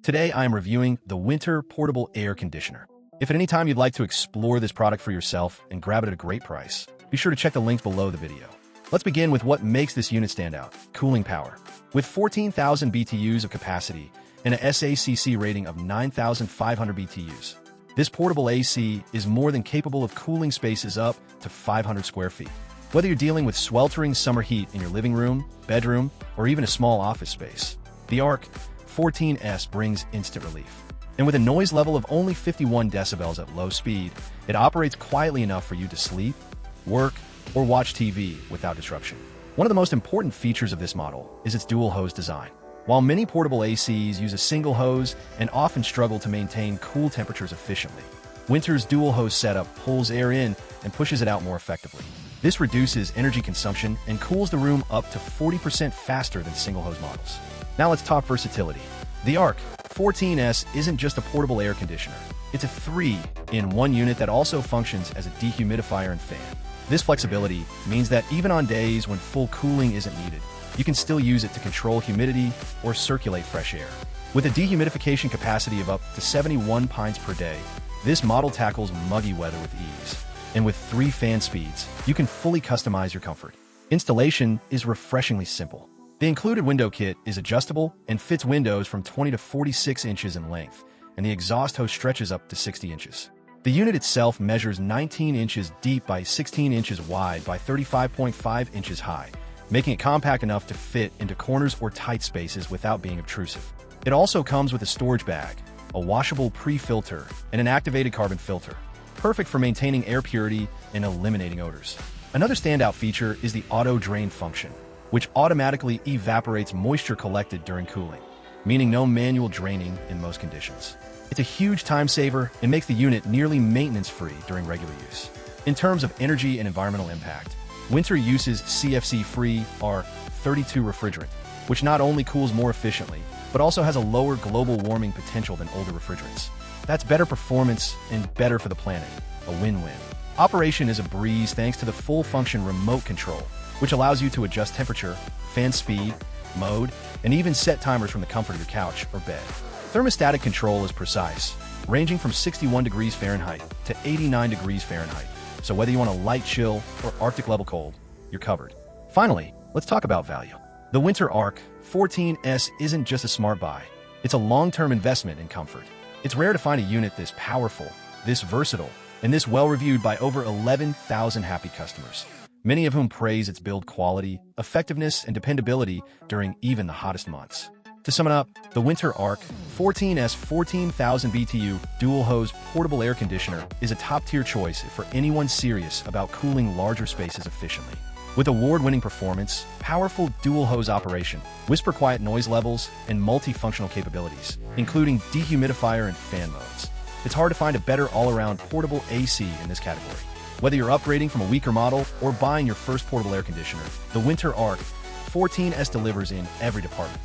Today I am reviewing the Whynter Portable Air Conditioner. If at any time you'd like to explore this product for yourself and grab it at a great price, be sure to check the links below the video. Let's begin with what makes this unit stand out: cooling power. With 14,000 BTUs of capacity and a SACC rating of 9,500 BTUs, this portable AC is more than capable of cooling spaces up to 500 square feet. Whether you're dealing with sweltering summer heat in your living room, bedroom, or even a small office space, the ARC-14S brings instant relief. And with a noise level of only 51 decibels at low speed, it operates quietly enough for you to sleep, work, or watch TV without disruption. One of the most important features of this model is its dual hose design. While many portable ACs use a single hose and often struggle to maintain cool temperatures efficiently, Whynter's dual hose setup pulls air in and pushes it out more effectively. This reduces energy consumption and cools the room up to 40% faster than single hose models. Now let's talk versatility. The ARC-14S isn't just a portable air conditioner. It's a 3-in-1 unit that also functions as a dehumidifier and fan. This flexibility means that even on days when full cooling isn't needed, you can still use it to control humidity or circulate fresh air. With a dehumidification capacity of up to 71 pints per day, this model tackles muggy weather with ease. And with 3 fan speeds, you can fully customize your comfort. Installation is refreshingly simple. The included window kit is adjustable and fits windows from 20 to 46 inches in length, and the exhaust hose stretches up to 60 inches. The unit itself measures 19 inches deep by 16 inches wide by 35.5 inches high, making it compact enough to fit into corners or tight spaces without being obtrusive. It also comes with a storage bag, a washable pre-filter, and an activated carbon filter, perfect for maintaining air purity and eliminating odors. Another standout feature is the auto drain function, which automatically evaporates moisture collected during cooling, meaning no manual draining in most conditions. It's a huge time saver and makes the unit nearly maintenance-free during regular use. In terms of energy and environmental impact, Whynter uses CFC-free R32 refrigerant, which not only cools more efficiently, but also has a lower global warming potential than older refrigerants. That's better performance and better for the planet, a win-win. Operation is a breeze thanks to the full-function remote control, which allows you to adjust temperature, fan speed, mode, and even set timers from the comfort of your couch or bed. Thermostatic control is precise, ranging from 61 degrees Fahrenheit to 89 degrees Fahrenheit. So whether you want a light chill or Arctic level cold, you're covered. Finally, let's talk about value. The Whynter ARC-14S isn't just a smart buy. It's a long-term investment in comfort. It's rare to find a unit this powerful, this versatile, and this well-reviewed by over 11,000 happy customers, many of whom praise its build quality, effectiveness, and dependability during even the hottest months. To sum it up, the Whynter ARC-14S 14,000 BTU dual-hose portable air conditioner is a top-tier choice for anyone serious about cooling larger spaces efficiently. With award-winning performance, powerful dual-hose operation, whisper-quiet noise levels, and multifunctional capabilities, including dehumidifier and fan modes, it's hard to find a better all-around portable AC in this category. Whether you're upgrading from a weaker model or buying your first portable air conditioner, the Whynter ARC-14S delivers in every department.